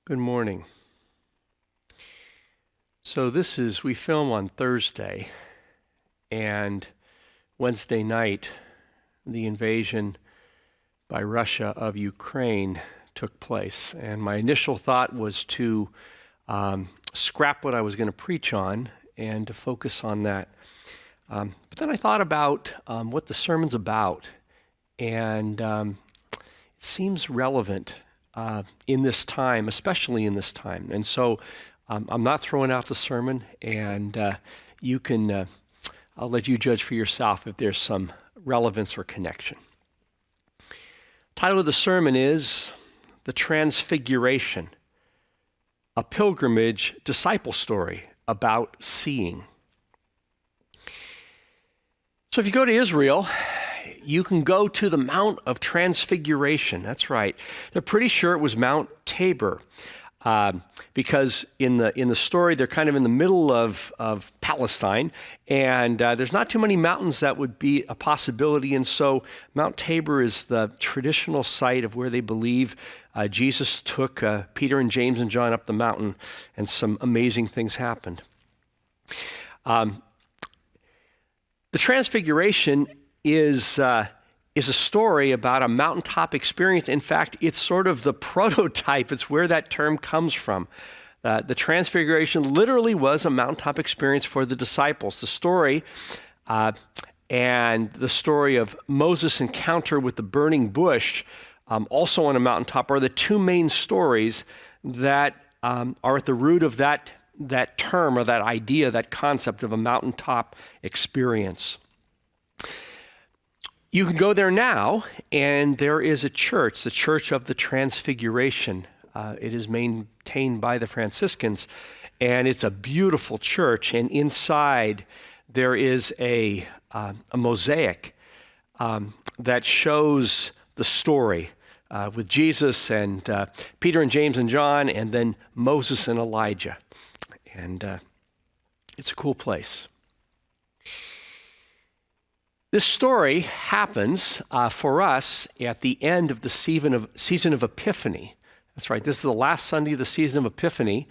Good morning. So we film on Thursday, and Wednesday night, the invasion by Russia of Ukraine took place. And my initial thought was to scrap what I was going to preach on and to focus on that. But then I thought about what the sermon's about, and it seems relevant in this time, especially in this time. And so I'm not throwing out the sermon, and I'll let you judge for yourself if there's some relevance or connection. Title of the sermon is The Transfiguration, a pilgrimage disciple story about seeing. So if you go to Israel, you can go to the Mount of Transfiguration. That's right. They're pretty sure it was Mount Tabor because in the story, they're kind of in the middle of Palestine, and there's not too many mountains that would be a possibility. And so Mount Tabor is the traditional site of where they believe Jesus took Peter and James and John up the mountain, and some amazing things happened. The Transfiguration is a story about a mountaintop experience. In fact, it's sort of the prototype. It's where that term comes from. The Transfiguration literally was a mountaintop experience for the disciples. The story and the story of Moses' encounter with the burning bush, also on a mountaintop, are the two main stories that are at the root of that term or that idea, that concept of a mountaintop experience. You can go there now, and there is a church, the Church of the Transfiguration. It is maintained by the Franciscans, and it's a beautiful church. And inside, there is a mosaic that shows the story with Jesus and Peter and James and John, and then Moses and Elijah. And it's a cool place. This story happens for us at the end of the season of Epiphany. That's right. This is the last Sunday of the season of Epiphany,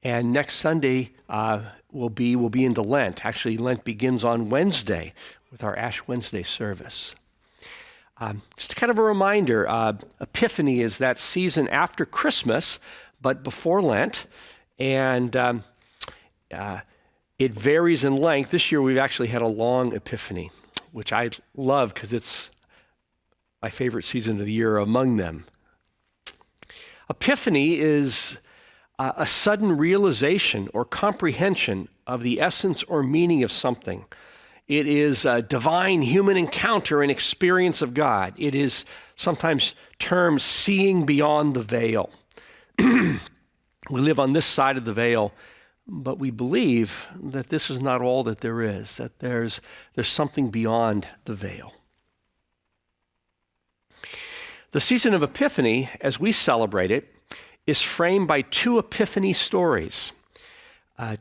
and next Sunday will be into Lent. Actually, Lent begins on Wednesday with our Ash Wednesday service. Just kind of a reminder, Epiphany is that season after Christmas, but before Lent, and it varies in length. This year, we've actually had a long Epiphany, which I love because it's my favorite season of the year among them. Epiphany is a sudden realization or comprehension of the essence or meaning of something. It is a divine human encounter and experience of God. It is sometimes termed seeing beyond the veil. We live on this side of the veil, but we believe that this is not all that there is, that there's something beyond the veil. The season of Epiphany, as we celebrate it, is framed by two Epiphany stories.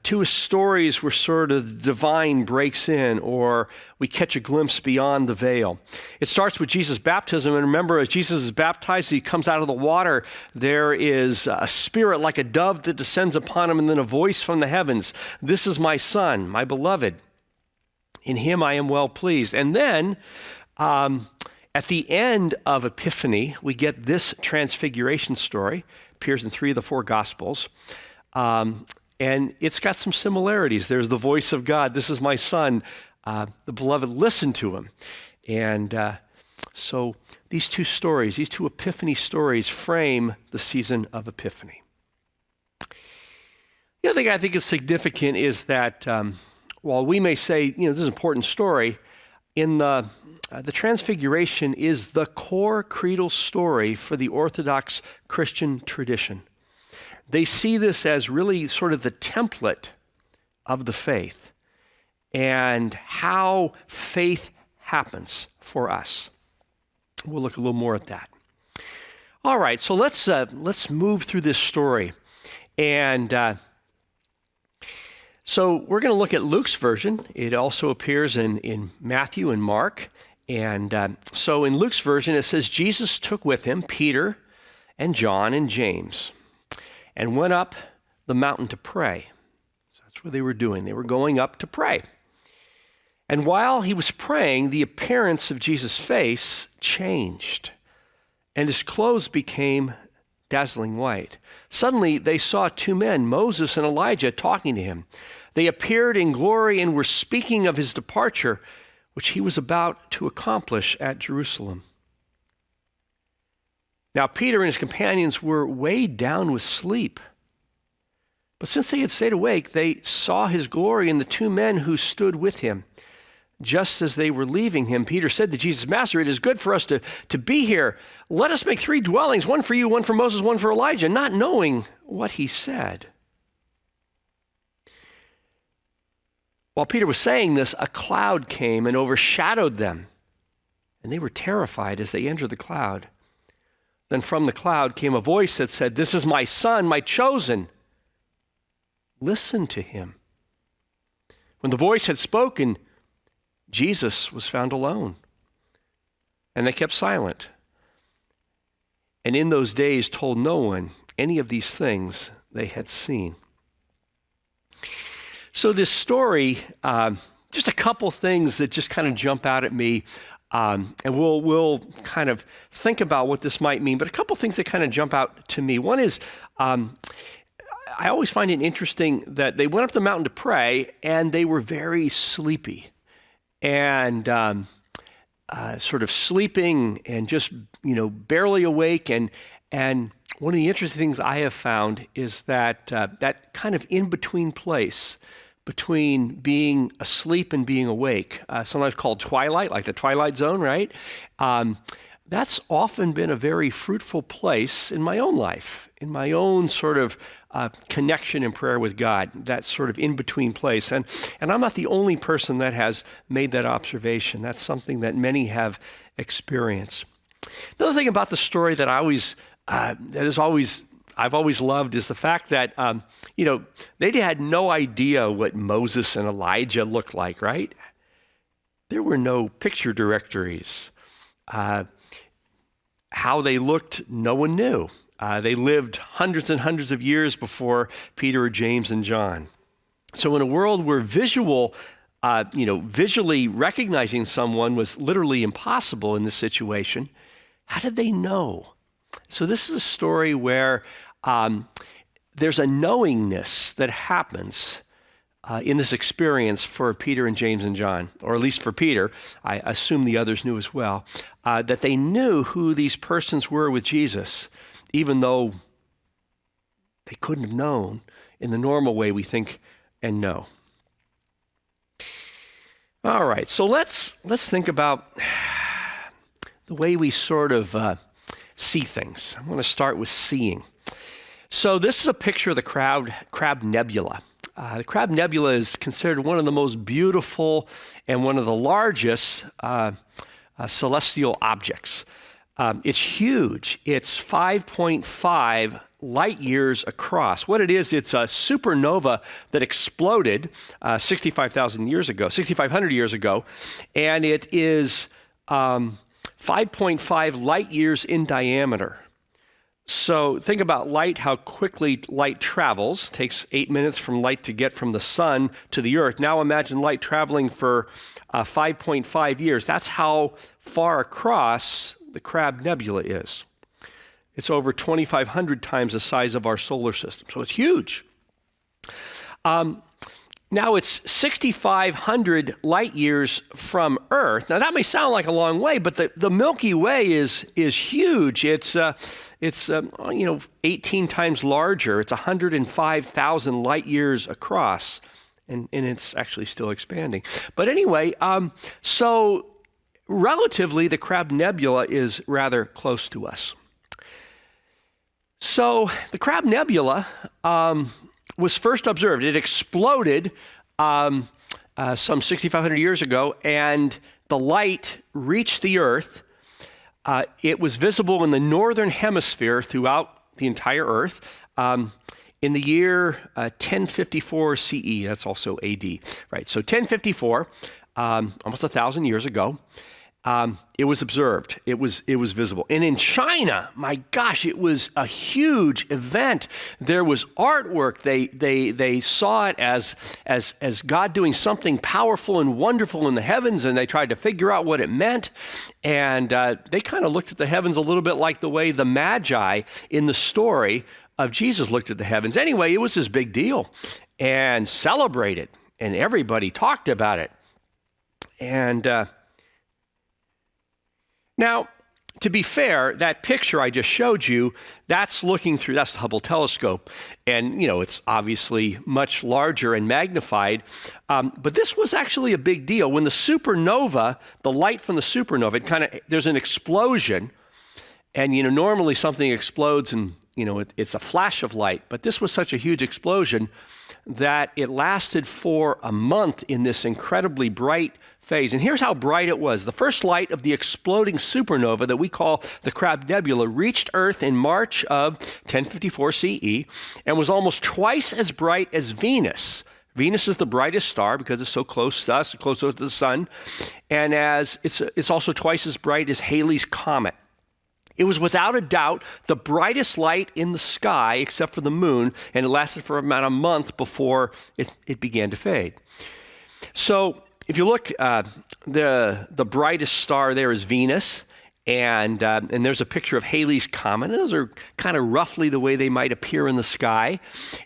Two stories where sort of the divine breaks in, or we catch a glimpse beyond the veil. It starts with Jesus' baptism, and remember, as Jesus is baptized, he comes out of the water. There is a spirit like a dove that descends upon him, and then a voice from the heavens. "This is my Son, my beloved. In him I am well pleased." And then at the end of Epiphany, we get this Transfiguration story. It appears in 3 of the 4 Gospels. And it's got some similarities. There's the voice of God. "This is my Son, the beloved, listen to him." And so these two stories, these two Epiphany stories, frame the season of Epiphany. The other thing I think is significant is that while we may say, this is an important story, in the Transfiguration is the core creedal story for the Orthodox Christian tradition. They see this as really sort of the template of the faith and how faith happens for us. We'll look a little more at that. All right, so let's move through this story. And so we're going to look at Luke's version. It also appears in Matthew and Mark. And so in Luke's version, it says, Jesus took with him Peter and John and James and went up the mountain to pray. So that's what they were doing. They were going up to pray. And while he was praying, the appearance of Jesus' face changed, and his clothes became dazzling white. Suddenly, they saw two men, Moses and Elijah, talking to him. They appeared in glory and were speaking of his departure, which he was about to accomplish at Jerusalem. Now, Peter and his companions were weighed down with sleep. But since they had stayed awake, they saw his glory and the two men who stood with him. Just as they were leaving him, Peter said to Jesus, Master, it is good for us to be here. Let us make 3 dwellings, one for you, one for Moses, one for Elijah, not knowing what he said. While Peter was saying this, a cloud came and overshadowed them, and they were terrified as they entered the cloud. Then from the cloud came a voice that said, This is my son, my chosen. Listen to him. When the voice had spoken, Jesus was found alone, and they kept silent. And in those days told no one any of these things they had seen. So this story, just a couple things that just kind of jump out at me, and we'll kind of think about what this might mean, but a couple things that kind of jump out to me. One is, I always find it interesting that they went up the mountain to pray, and they were very sleepy. And sort of sleeping and just, barely awake. And one of the interesting things I have found is that that kind of in-between place between being asleep and being awake, sometimes called twilight, like the Twilight Zone, right? That's often been a very fruitful place in my own life, in my own sort of connection and prayer with God, that sort of in-between place. And I'm not the only person that has made that observation. That's something that many have experienced. Another thing about the story that I've always loved is the fact that, they had no idea what Moses and Elijah looked like, right? There were no picture directories. How they looked, no one knew. They lived hundreds and hundreds of years before Peter or James and John. So in a world where visually recognizing someone was literally impossible in this situation, how did they know? So this is a story where there's a knowingness that happens in this experience for Peter and James and John, or at least for Peter. I assume the others knew as well, that they knew who these persons were with Jesus, even though they couldn't have known in the normal way we think and know. All right, so let's think about the way we sort of see things. I'm going to start with seeing. So this is a picture of the Crab Nebula. The Crab Nebula is considered one of the most beautiful and one of the largest celestial objects. It's huge. It's 5.5 light years across. What it is, it's a supernova that exploded 6,500 years ago, and it is 5.5 light years in diameter. So think about light, how quickly light travels. It takes 8 minutes from light to get from the sun to the earth. Now imagine light traveling for 5.5 years. That's how far across the Crab Nebula is. It's over 2,500 times the size of our solar system, so it's huge. Now it's 6,500 light years from Earth. Now that may sound like a long way, but the Milky Way is huge. It's 18 times larger. It's 105,000 light years across, and it's actually still expanding. But anyway, so relatively, the Crab Nebula is rather close to us. So the Crab Nebula was first observed. It exploded some 6,500 years ago, and the light reached the Earth. It was visible in the northern hemisphere throughout the entire Earth in the year 1054 CE. That's also AD, right? So 1054, almost 1,000 years ago. it was observed. It was visible. And in China, my gosh, it was a huge event. There was artwork. They saw it as God doing something powerful and wonderful in the heavens, and they tried to figure out what it meant. And they kind of looked at the heavens a little bit like the way the Magi in the story of Jesus looked at the heavens. Anyway, it was this big deal and celebrated, and everybody talked about it. And now, to be fair, that picture I just showed you, that's the Hubble telescope. And, it's obviously much larger and magnified. But this was actually a big deal. When the supernova, the light from the supernova, there's an explosion. And, normally something explodes and, it's a flash of light. But this was such a huge explosion that it lasted for a month in this incredibly bright phase. And here's how bright it was. The first light of the exploding supernova that we call the Crab Nebula reached Earth in March of 1054 CE and was almost twice as bright as Venus. Venus is the brightest star because it's so close to us, close to the sun. And as it's also twice as bright as Halley's Comet. It was without a doubt the brightest light in the sky except for the moon, and it lasted for about a month before it began to fade. So if you look, the brightest star there is Venus, and there's a picture of Halley's Comet. And those are kind of roughly the way they might appear in the sky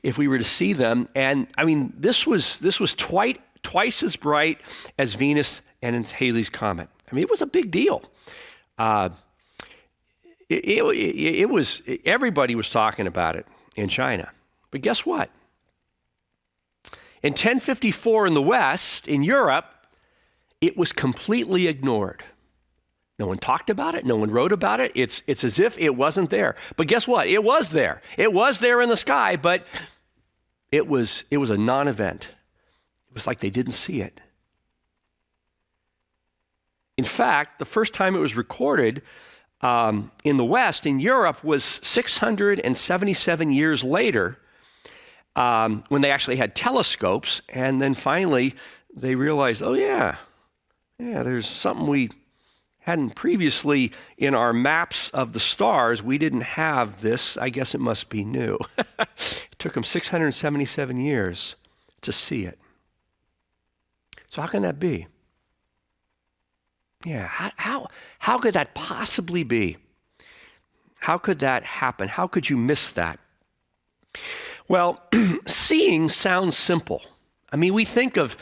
if we were to see them. And I mean, this was twice as bright as Venus and Halley's Comet. I mean, it was a big deal. It was, everybody was talking about it in China. But guess what? In 1054 in the West, in Europe, it was completely ignored. No one talked about it. No one wrote about it. It's as if it wasn't there. But guess what? It was there. It was there in the sky, but it was a non-event. It was like they didn't see it. In fact, the first time it was recorded in the West, in Europe, was 677 years later when they actually had telescopes. And then finally, they realized, oh, yeah, there's something we hadn't previously in our maps of the stars. We didn't have this. I guess it must be new. It took them 677 years to see it. So how can that be? Yeah, how could that possibly be? How could that happen? How could you miss that? Well, seeing sounds simple. I mean, we think of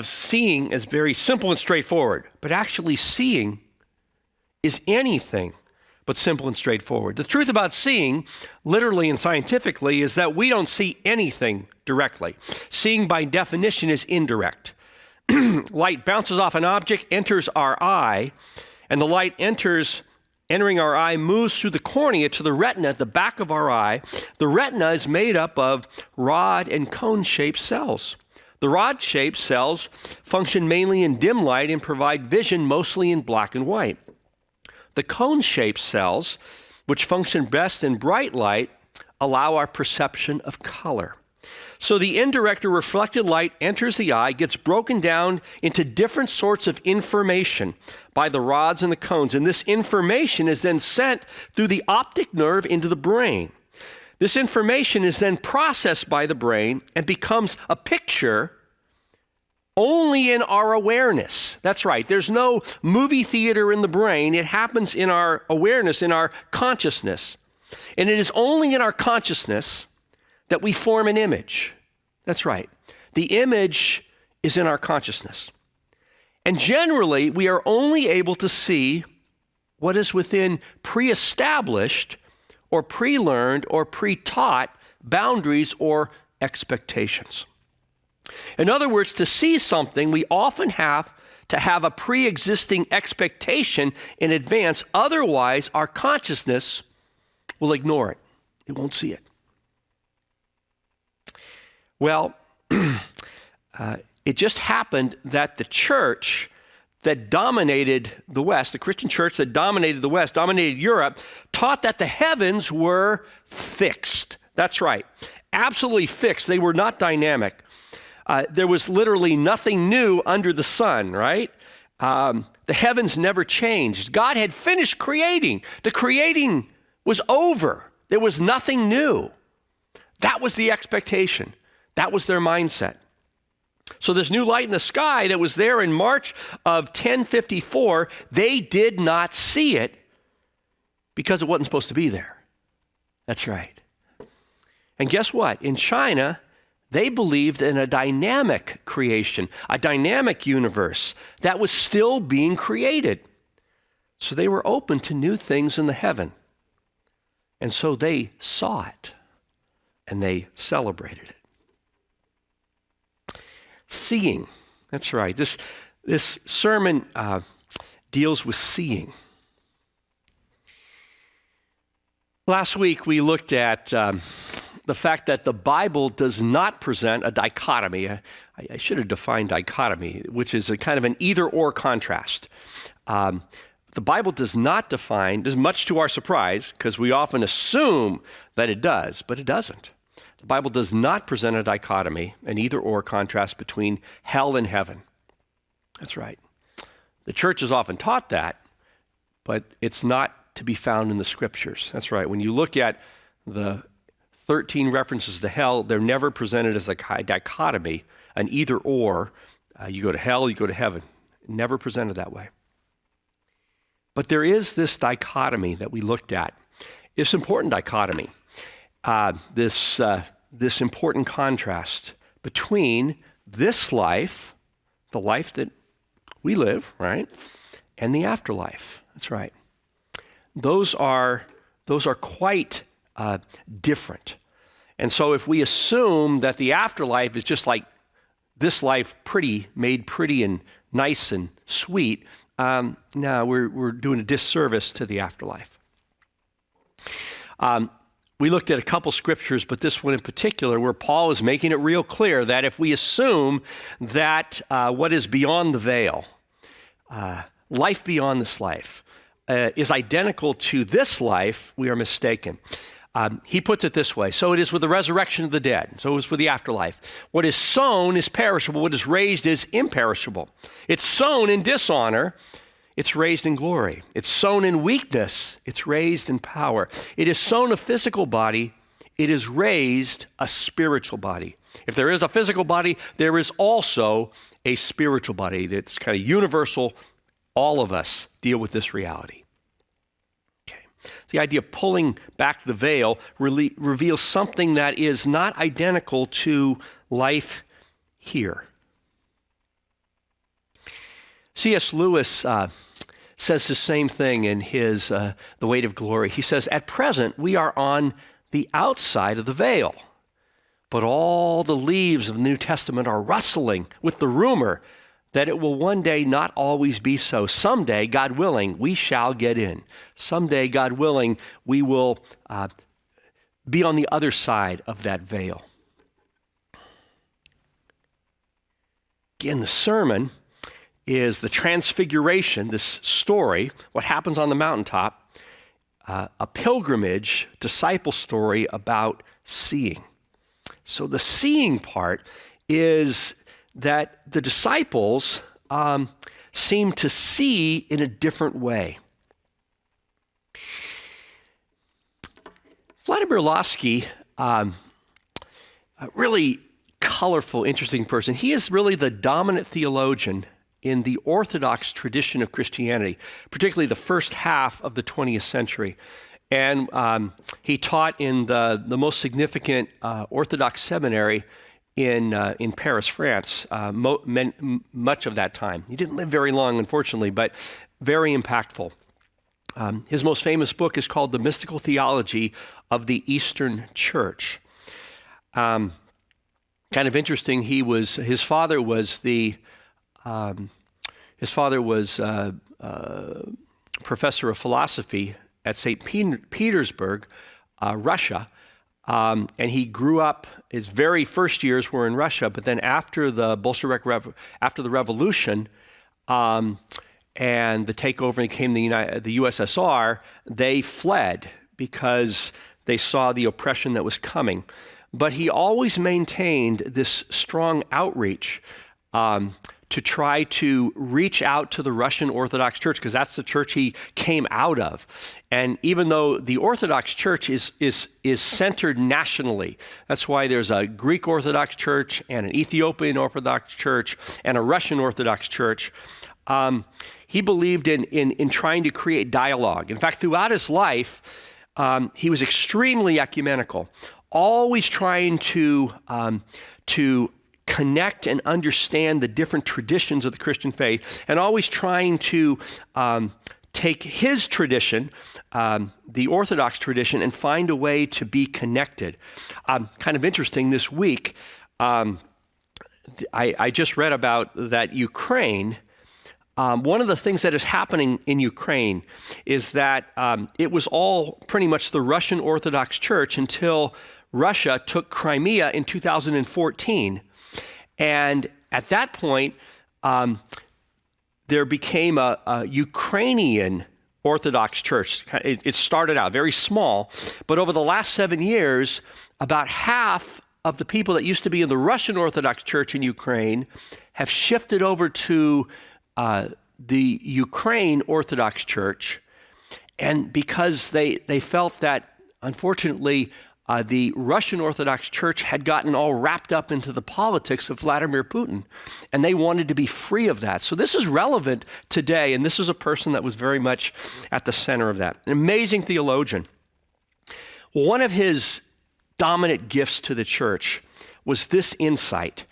seeing as very simple and straightforward, but actually seeing is anything but simple and straightforward. The truth about seeing, literally and scientifically, is that we don't see anything directly. Seeing, by definition, is indirect. Light bounces off an object, enters our eye, and the light entering our eye moves through the cornea to the retina at the back of our eye. The retina is made up of rod and cone-shaped cells. The rod-shaped cells function mainly in dim light and provide vision mostly in black and white. The cone-shaped cells, which function best in bright light, allow our perception of color. So the indirect or reflected light enters the eye, gets broken down into different sorts of information by the rods and the cones, and this information is then sent through the optic nerve into the brain. This information is then processed by the brain and becomes a picture only in our awareness. That's right. There's no movie theater in the brain. It happens in our awareness, in our consciousness. And it is only in our consciousness that we form an image. That's right. The image is in our consciousness. And generally, we are only able to see what is within pre-established or pre-learned or pre-taught boundaries or expectations. In other words, to see something, we often have to have a pre-existing expectation in advance. Otherwise, our consciousness will ignore it. It won't see it. Well, it just happened that the church that dominated the West, the Christian church that dominated the West, dominated Europe, taught that the heavens were fixed. That's right, absolutely fixed. They were not dynamic. There was literally nothing new under the sun, right? The heavens never changed. God had finished creating. The creating was over. There was nothing new. That was the expectation. That was their mindset. So this new light in the sky that was there in March of 1054, they did not see it because it wasn't supposed to be there. That's right. And guess what? In China, they believed in a dynamic creation, a dynamic universe that was still being created. So they were open to new things in the heaven. And so they saw it and they celebrated it. Seeing, that's right. This sermon deals with seeing. Last week we looked at the fact that the Bible does not present a dichotomy. I should have defined dichotomy, which is a kind of an either-or contrast. The Bible does not define, much to our surprise, because we often assume that it does, but it doesn't. The Bible does not present a dichotomy, an either-or contrast between hell and heaven. That's right. The church has often taught that, but it's not to be found in the scriptures. That's right. When you look at the 13 references to hell, they're never presented as a dichotomy, an either-or. You go to hell, you go to heaven. Never presented that way. But there is this dichotomy that we looked at. It's an important dichotomy. This important contrast between this life, the life that we live, right, and the afterlife. That's right. Those are quite different. And so if we assume that the afterlife is just like this life, made pretty and nice and sweet, no, we're doing a disservice to the afterlife. We looked at a couple scriptures, but this one in particular, where Paul is making it real clear that if we assume that what is beyond the veil, life beyond this life, is identical to this life, we are mistaken. He puts it this way: so it is with the resurrection of the dead. So it is with the afterlife. What is sown is perishable. What is raised is imperishable. It's sown in dishonor. It's raised in glory. It's sown in weakness. It's raised in power. It is sown a physical body. It is raised a spiritual body. If there is a physical body, there is also a spiritual body. That's kind of universal. All of us deal with this reality. Okay. The idea of pulling back the veil really reveals something that is not identical to life here. C.S. Lewis says the same thing in his The Weight of Glory. He says, at present, we are on the outside of the veil, but all the leaves of the New Testament are rustling with the rumor that it will one day not always be so. Someday, God willing, we shall get in. Someday, God willing, we will be on the other side of that veil. Again, the sermon is the Transfiguration, this story, what happens on the mountaintop, a pilgrimage, disciple story about seeing. So the seeing part is that the disciples seem to see in a different way. Vladimir Lossky, a really colorful, interesting person. He is really the dominant theologian in the Orthodox tradition of Christianity, particularly the first half of the 20th century. And he taught in the most significant Orthodox seminary in Paris, France, much of that time. He didn't live very long, unfortunately, but very impactful. His most famous book is called The Mystical Theology of the Eastern Church. Kind of interesting, his father was professor of philosophy at St. Petersburg, Russia, and he grew up. His very first years were in Russia, but then after the after the revolution and the takeover and became the USSR, they fled because they saw the oppression that was coming. But he always maintained this strong outreach to try to reach out to the Russian Orthodox Church, because that's the church he came out of. And even though the Orthodox Church is centered nationally, that's why there's a Greek Orthodox Church and an Ethiopian Orthodox Church and a Russian Orthodox Church, he believed in trying to create dialogue. In fact, throughout his life, he was extremely ecumenical, always trying to connect and understand the different traditions of the Christian faith, and always trying to take his tradition, the Orthodox tradition, and find a way to be connected. Kind of interesting, this week, I just read about that Ukraine. One of the things that is happening in Ukraine is that it was all pretty much the Russian Orthodox Church until Russia took Crimea in 2014. And at that point, there became a Ukrainian Orthodox Church. It started out very small, but over the last 7 years, about half of the people that used to be in the Russian Orthodox Church in Ukraine have shifted over to the Ukraine Orthodox Church. And because they felt that, unfortunately, the Russian Orthodox Church had gotten all wrapped up into the politics of Vladimir Putin, and they wanted to be free of that. So this is relevant today, and this is a person that was very much at the center of that. An amazing theologian. One of his dominant gifts to the church was this insight,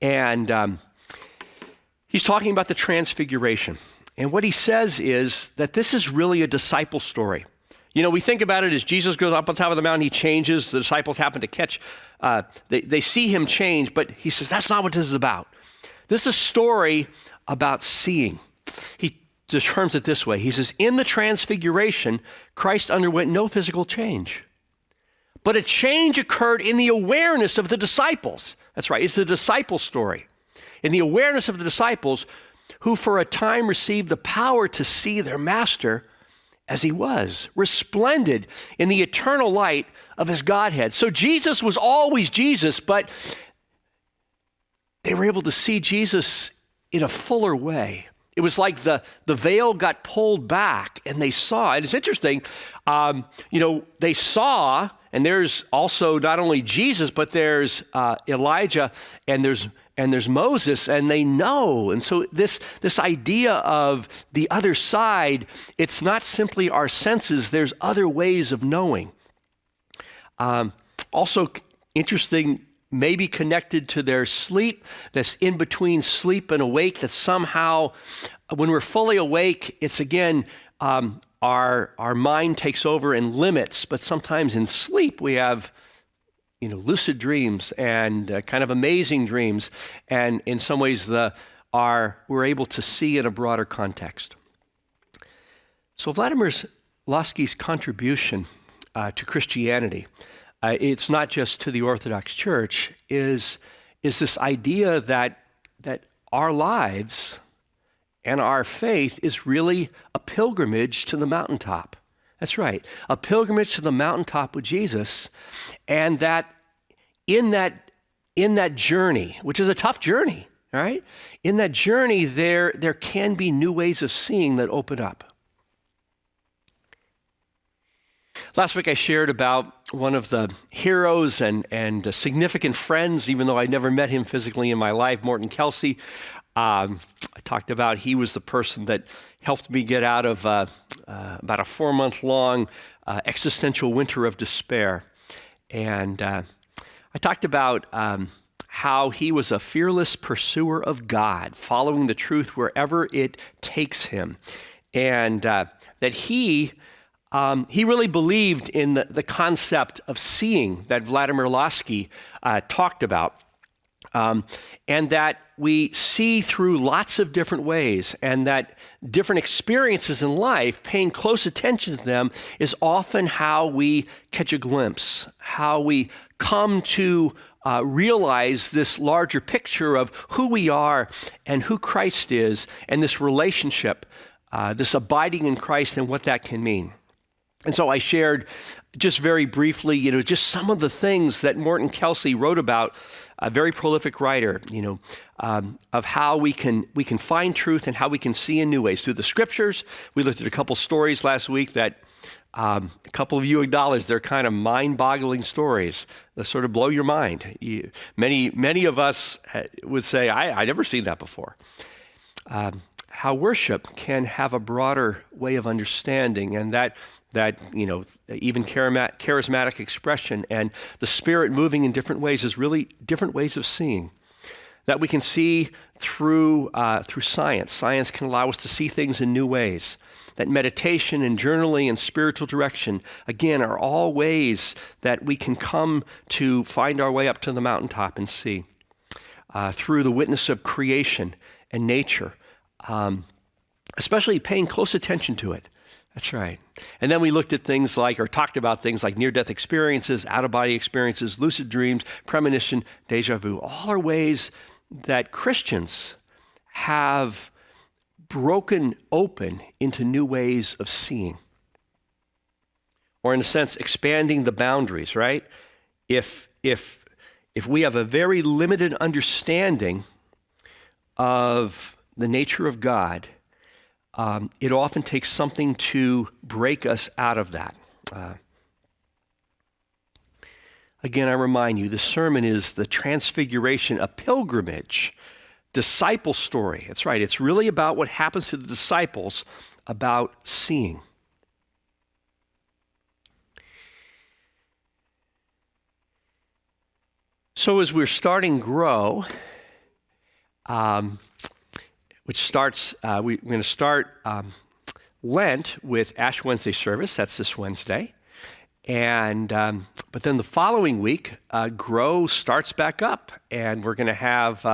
and he's talking about the Transfiguration. And what he says is that this is really a disciple story. You know, we think about it as Jesus goes up on top of the mountain, he changes, the disciples happen to catch, they see him change, but he says, that's not what this is about. This is a story about seeing. He terms it this way. He says, in the Transfiguration, Christ underwent no physical change, but a change occurred in the awareness of the disciples. That's right, it's the disciple story. In the awareness of the disciples, who for a time received the power to see their master as he was, resplendent in the eternal light of his Godhead. So Jesus was always Jesus, but they were able to see Jesus in a fuller way. It was like the veil got pulled back and they saw. And it's interesting, they saw, and there's also not only Jesus, but there's Elijah and there's Moses, and they know. And so this idea of the other side, it's not simply our senses, there's other ways of knowing. Also interesting, maybe connected to their sleep, that's in between sleep and awake, that somehow when we're fully awake, it's again, our mind takes over and limits, but sometimes in sleep we have lucid dreams and kind of amazing dreams, and in some ways we're able to see in a broader context. So Vladimir Lossky's contribution to Christianity, it's not just to the Orthodox Church, is this idea that our lives and our faith is really a pilgrimage to the mountaintop. That's right, a pilgrimage to the mountaintop with Jesus, and that in that journey, which is a tough journey, all right? In that journey, there can be new ways of seeing that open up. Last week I shared about one of the heroes and significant friends, even though I never met him physically in my life, Morton Kelsey. I talked about he was the person that helped me get out of about a 4-month-long existential winter of despair. And I talked about how he was a fearless pursuer of God, following the truth wherever it takes him. And that he really believed in the concept of seeing that Vladimir Lossky talked about. And that we see through lots of different ways, and that different experiences in life, paying close attention to them, is often how we catch a glimpse, how we come to realize this larger picture of who we are and who Christ is, and this relationship, this abiding in Christ and what that can mean. And so I shared just very briefly, just some of the things that Morton Kelsey wrote about, a very prolific writer, of how we can find truth and how we can see in new ways through the scriptures. We looked at a couple stories last week that a couple of you acknowledged they're kind of mind-boggling stories that sort of blow your mind. Many of us would say, I never seen that before. How worship can have a broader way of understanding, and that even charismatic expression and the Spirit moving in different ways is really different ways of seeing. That we can see through science. Science can allow us to see things in new ways. That meditation and journaling and spiritual direction, again, are all ways that we can come to find our way up to the mountaintop and see. Through the witness of creation and nature, especially paying close attention to it. That's right. And then we looked at things like, or talked about things like near-death experiences, out-of-body experiences, lucid dreams, premonition, deja vu. All are ways that Christians have broken open into new ways of seeing. Or in a sense, expanding the boundaries, right? If we have a very limited understanding of the nature of God, it often takes something to break us out of that. Again, I remind you, the sermon is the Transfiguration, a pilgrimage, disciple story. That's right. It's really about what happens to the disciples about seeing. So as we're starting Grow, which starts, we're going to start Lent with Ash Wednesday service. That's this Wednesday. And but then the following week, Grow starts back up, and we're going to have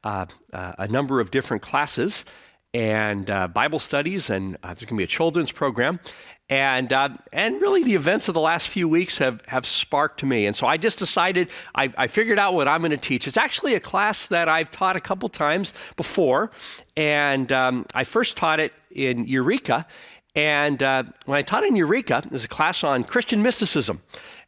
a number of different classes and Bible studies, and there's going to be a children's program. And really the events of the last few weeks have sparked to me. And so I just decided, I figured out what I'm going to teach. It's actually a class that I've taught a couple times before. And I first taught it in Eureka. And when I taught in Eureka, there's a class on Christian mysticism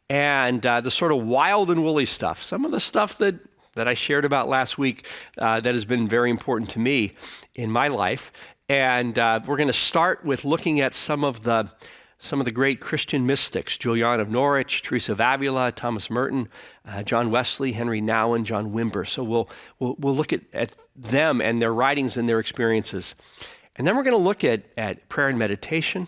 and the sort of wild and woolly stuff. Some of the stuff that I shared about last week that has been very important to me in my life. And we're going to start with looking at some of the great Christian mystics: Julian of Norwich, Teresa of Avila, Thomas Merton, John Wesley, Henry Nouwen, John Wimber. So we'll look at them and their writings and their experiences. And then we're going to look at prayer and meditation,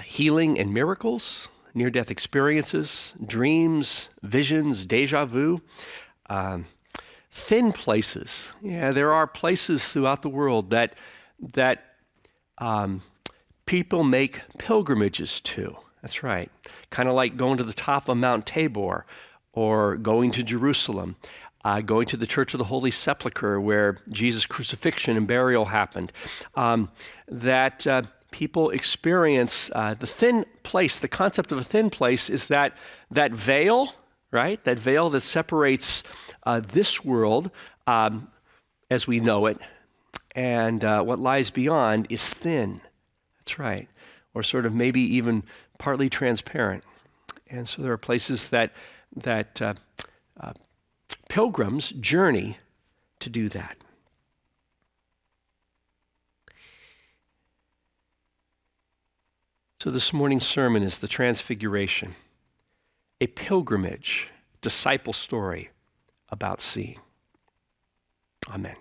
healing and miracles, near-death experiences, dreams, visions, deja vu, thin places. Yeah, there are places throughout the world that people make pilgrimages to. That's right. Kind of like going to the top of Mount Tabor or going to Jerusalem. Going to the Church of the Holy Sepulchre, where Jesus' crucifixion and burial happened, that people experience the thin place. The concept of a thin place is that veil, right? That veil that separates this world as we know it, and what lies beyond is thin. That's right. Or sort of maybe even partly transparent. And so there are places that pilgrims journey to do that. So this morning's sermon is the Transfiguration, a pilgrimage, disciple story about seeing. Amen.